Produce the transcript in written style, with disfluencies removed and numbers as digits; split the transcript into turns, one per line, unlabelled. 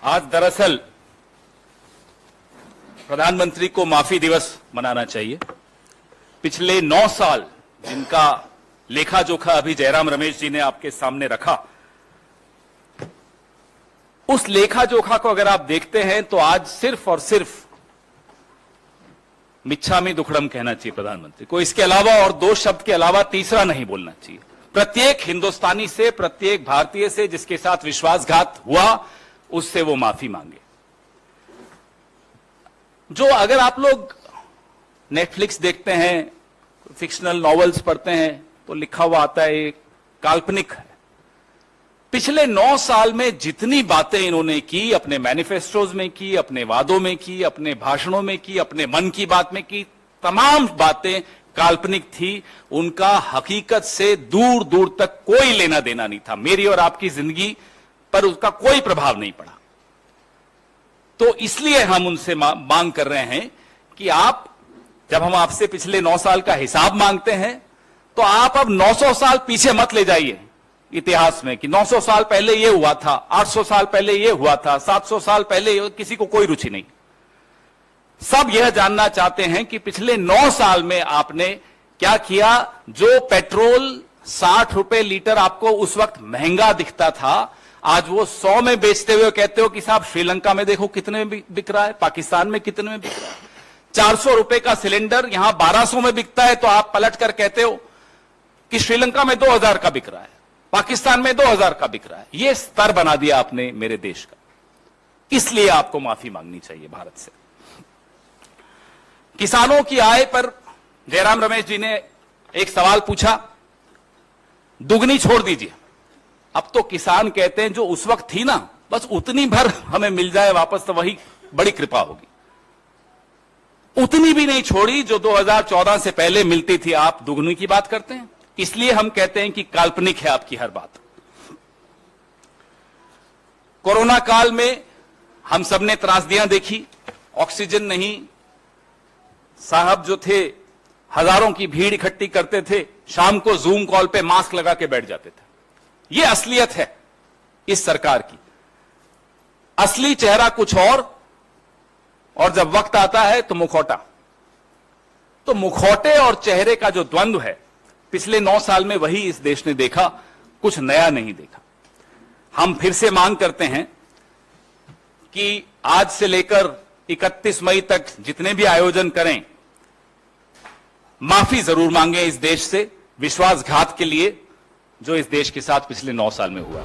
आज दरअसल प्रधानमंत्री को माफी दिवस मनाना चाहिए। पिछले 9 साल जिनका लेखा जोखा अभी जयराम रमेश जी ने आपके सामने रखा, उस लेखा जोखा को अगर आप देखते हैं तो आज सिर्फ और सिर्फ मिच्छामी दुक्कड़म कहना चाहिए प्रधानमंत्री को। इसके अलावा और 2 शब्द के अलावा तीसरा नहीं बोलना चाहिए। प्रत्येक हिंदुस्तानी से, प्रत्येक भारतीय से जिसके साथ विश्वासघात हुआ, उससे वो माफी मांगे। जो अगर आप लोग नेटफ्लिक्स देखते हैं, फिक्शनल नॉवेल्स पढ़ते हैं, तो लिखा हुआ आता है ये काल्पनिक है। पिछले 9 साल में जितनी बातें इन्होंने की, अपने मैनिफेस्टोज में की, अपने वादों में की, अपने भाषणों में की, अपने मन की बात में की, तमाम बातें काल्पनिक थी। उनका हकीकत से दूर दूर तक कोई लेना देना नहीं था। मेरी और आपकी जिंदगी पर उसका कोई प्रभाव नहीं पड़ा। तो इसलिए हम उनसे मांग कर रहे हैं कि आप, जब हम आपसे पिछले 9 साल का हिसाब मांगते हैं, तो आप अब 900 साल पीछे मत ले जाइए इतिहास में कि 900 साल पहले ये हुआ था, 800 साल पहले ये हुआ था, 700 साल पहले। किसी को कोई रुचि नहीं। सब यह जानना चाहते हैं कि पिछले 9 साल में आपने क्या किया। जो पेट्रोल 60 रुपए लीटर आपको उस वक्त महंगा दिखता था, आज वो 100 में बेचते हुए कहते हो कि साहब श्रीलंका में देखो कितने में बिक रहा है, पाकिस्तान में कितने में बिक रहा है। 400 रुपए का सिलेंडर यहां 1200 में बिकता है, तो आप पलट कर कहते हो कि श्रीलंका में 2000 का बिक रहा है, पाकिस्तान में 2000 का बिक रहा है। यह स्तर बना दिया आपने मेरे देश का। इसलिए आपको माफी मांगनी चाहिए भारत से। किसानों की आय पर जयराम रमेश जी ने एक सवाल पूछा, दुगनी छोड़ दीजिए। अब तो किसान कहते हैं जो उस वक्त थी ना, बस उतनी भर हमें मिल जाए वापस, तो वही बड़ी कृपा होगी। उतनी भी नहीं छोड़ी जो 2014 से पहले मिलती थी, आप दुगनी की बात करते हैं। इसलिए हम कहते हैं कि काल्पनिक है आपकी हर बात। कोरोना काल में हम सबने त्रासदियां देखी, ऑक्सीजन नहीं, साहब जो थे हजारों की भीड़ इकट्ठी करते थे, शाम को जूम कॉल पे मास्क लगा के बैठ जाते थे। यह असलियत है इस सरकार की। असली चेहरा कुछ और जब वक्त आता है तो मुखौटा। तो मुखौटे और चेहरे का जो द्वंद्व है, पिछले 9 साल में वही इस देश ने देखा, कुछ नया नहीं देखा। हम फिर से मांग करते हैं कि आज से लेकर 31 मई तक जितने भी आयोजन करें, माफी जरूर मांगे इस देश से विश्वासघात के लिए जो इस देश के साथ पिछले 9 साल में हुआ।